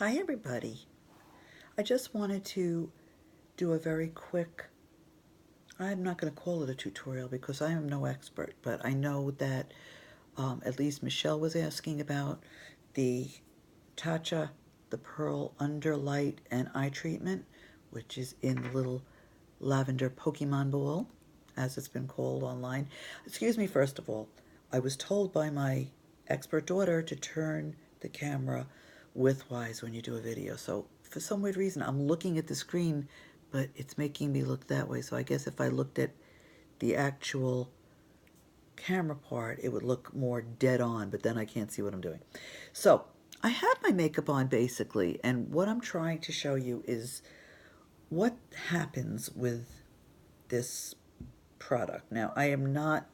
Hi everybody. I just wanted to do a very quick, I'm not going to call it a tutorial because I am no expert, but I know that at least Michelle was asking about the Tatcha, the Pearl Underlight and Eye Treatment, which is in the little lavender Pokemon bowl, as it's been called online. Excuse me, first of all, I was told by my expert daughter to turn the camera widthwise when you do a video. So for some weird reason, I'm looking at the screen, but it's making me look that way. So I guess if I looked at the actual camera part, it would look more dead on, but then I can't see what I'm doing. So I have my makeup on basically, and what I'm trying to show you is what happens with this product. Now, I am not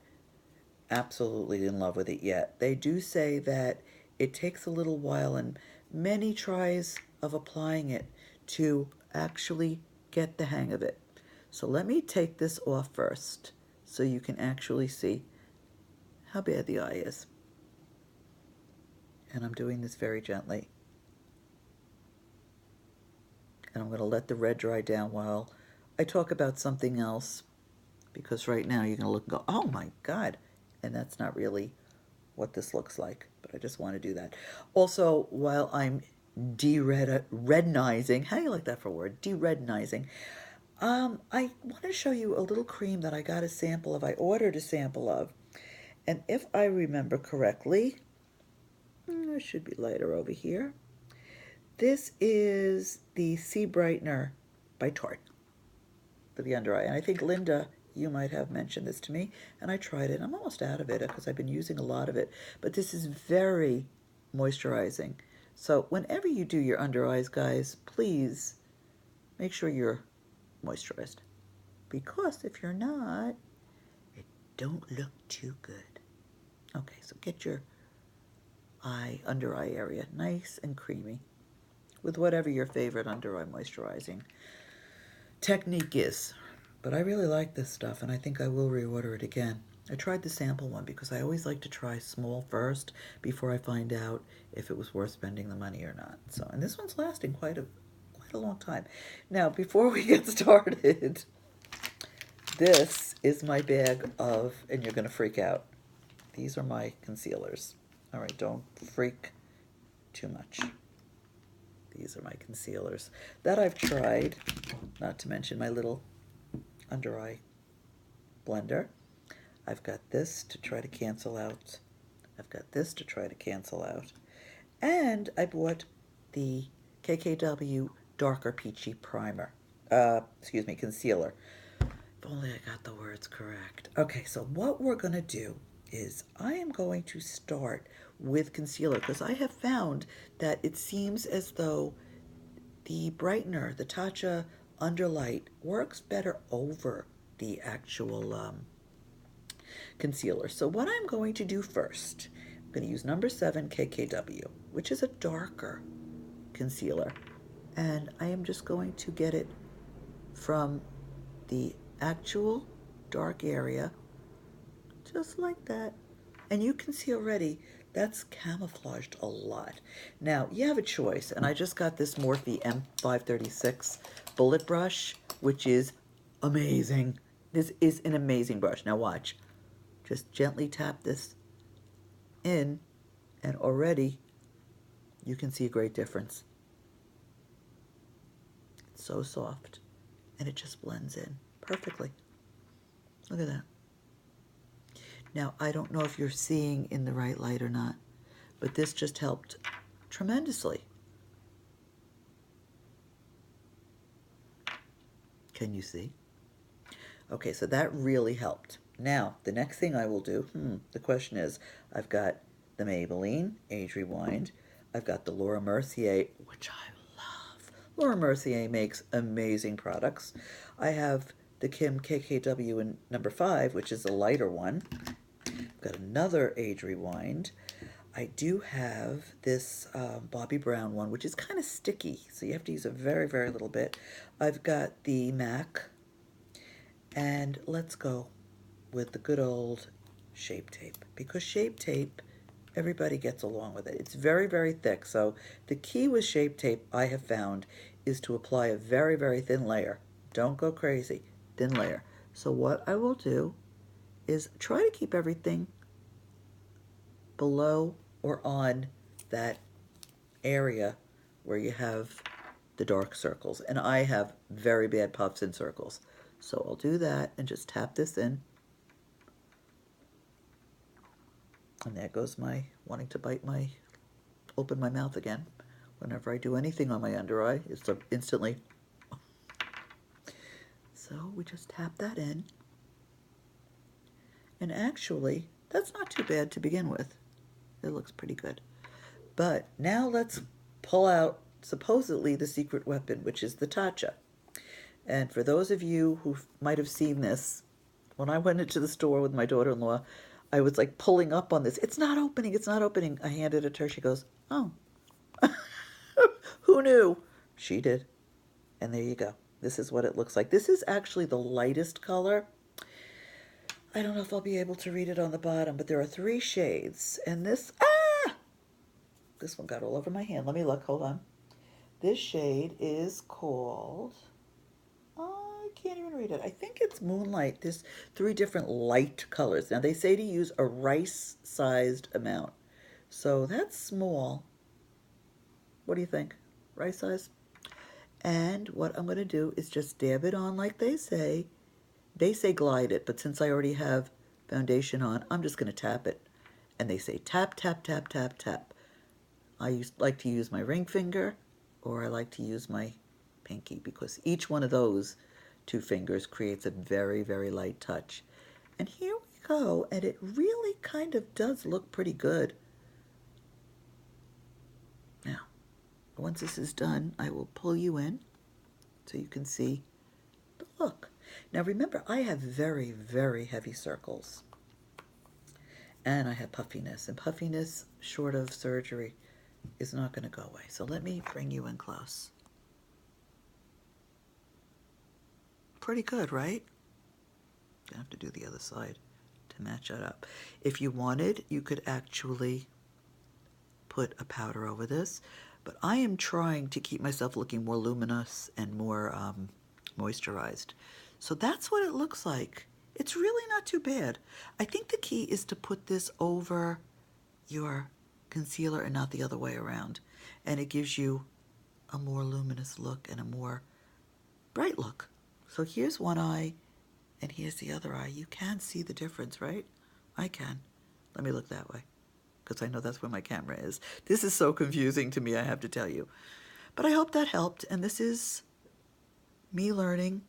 absolutely in love with it yet. They do say that it takes a little while and many tries of applying it to actually get the hang of it. So let me take this off first so you can actually see how bad the eye is. And I'm doing this very gently. And I'm going to let the red dry down while I talk about something else, because right now you're going to look and go, oh my God. And that's not really what this looks like, but I just want to do that. Also, while I'm de-rednizing, how do you like that for a word? De-rednizing. I want to show you a little cream that I got a sample of. I ordered a sample of. And if I remember correctly, it should be lighter over here. This is the Sea Brightener by Tarte for the under eye. And I think Linda, you might have mentioned this to me, and I tried it. I'm almost out of it because I've been using a lot of it. But this is very moisturizing. So whenever you do your under eyes, guys, please make sure you're moisturized. Because if you're not, it don't look too good. Okay, so get your under eye area nice and creamy with whatever your favorite under eye moisturizing technique is. But I really like this stuff, and I think I will reorder it again. I tried the sample one because I always like to try small first before I find out if it was worth spending the money or not. So, and this one's lasting quite a long time. Now, before we get started, this is my bag of, and you're going to freak out. These are my concealers. All right, don't freak too much. These are my concealers that I've tried, not to mention my little under eye blender. I've got this to try to cancel out. I've got this to try to cancel out. And I bought the KKW Darker Peachy Primer. Concealer. If only I got the words correct. Okay, so what we're going to do is I am going to start with concealer because I have found that it seems as though the brightener, the Tatcha Underlight, works better over the actual concealer. So what I'm going to do first, I'm going to use number 7 KKW, which is a darker concealer. And I am just going to get it from the actual dark area, just like that. And you can see already that's camouflaged a lot. Now, you have a choice, and I just got this Morphe M536 bullet brush, which is amazing. This is an amazing brush. Now watch. Just gently tap this in, and already you can see a great difference. It's so soft, and it just blends in perfectly. Look at that. Now, I don't know if you're seeing in the right light or not, but this just helped tremendously. Can you see? Okay, so that really helped. Now, the next thing I will do, the question is, I've got the Maybelline Age Rewind. I've got the Laura Mercier, which I love. Laura Mercier makes amazing products. I have the Kim KKW in number 5, which is a lighter one. I've got another Age Rewind. I do have this Bobbi Brown one, which is kind of sticky, so you have to use a very, very little bit. I've got the MAC, and let's go with the good old Shape Tape, because Shape Tape Everybody gets along with it. It's very, very thick. So the key with Shape Tape, I have found, is to apply a very, very thin layer. Don't go crazy. Thin layer. So what I will do is try to keep everything below or on that area where you have the dark circles. And I have very bad puffs and circles. So I'll do that and just tap this in. And there goes my wanting to open my mouth again. Whenever I do anything on my under eye, it's instantly. So we just tap that in. And actually, that's not too bad to begin with. It looks pretty good. But now let's pull out supposedly the secret weapon, which is the Tatcha. And for those of you who might have seen this, when I went into the store with my daughter-in-law, I was like pulling up on this. It's not opening, it's not opening. I handed it to her. She goes, oh. Who knew? She did. And there you go. This is what it looks like. This is actually the lightest color. I don't know if I'll be able to read it on the bottom, but there are 3 shades. And this one got all over my hand. Let me look. Hold on. This shade is called, I can't even read it. I think it's Moonlight. There's 3 different light colors. Now, they say to use a rice-sized amount. So that's small. What do you think? Rice size? And what I'm going to do is just dab it on like they say. They say glide it, but since I already have foundation on, I'm just going to tap it. And they say tap, tap, tap, tap, tap. I like to use my ring finger, or I like to use my pinky, because each one of those 2 fingers creates a very, very light touch. And here we go, and it really kind of does look pretty good. Now, once this is done, I will pull you in so you can see the look. Now remember, I have very, very heavy circles. And I have puffiness. And puffiness, short of surgery, is not going to go away. So let me bring you in close. Pretty good, right? I have to do the other side to match that up. If you wanted, you could actually put a powder over this. But I am trying to keep myself looking more luminous and more moisturized. So that's what it looks like. It's really not too bad. I think the key is to put this over your concealer and not the other way around. And it gives you a more luminous look and a more bright look. So here's one eye and here's the other eye. You can see the difference, right? I can. Let me look that way, because I know that's where my camera is. This is so confusing to me, I have to tell you. But I hope that helped, and this is me learning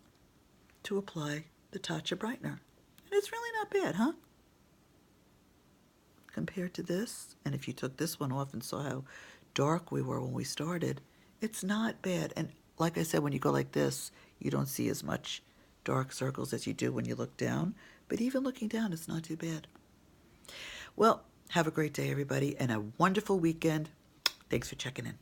to apply the Tatcha brightener. And it's really not bad, huh? Compared to this, and if you took this one off and saw how dark we were when we started, it's not bad. And like I said, when you go like this, you don't see as much dark circles as you do when you look down. But even looking down, it's not too bad. Well, have a great day, everybody, and a wonderful weekend. Thanks for checking in.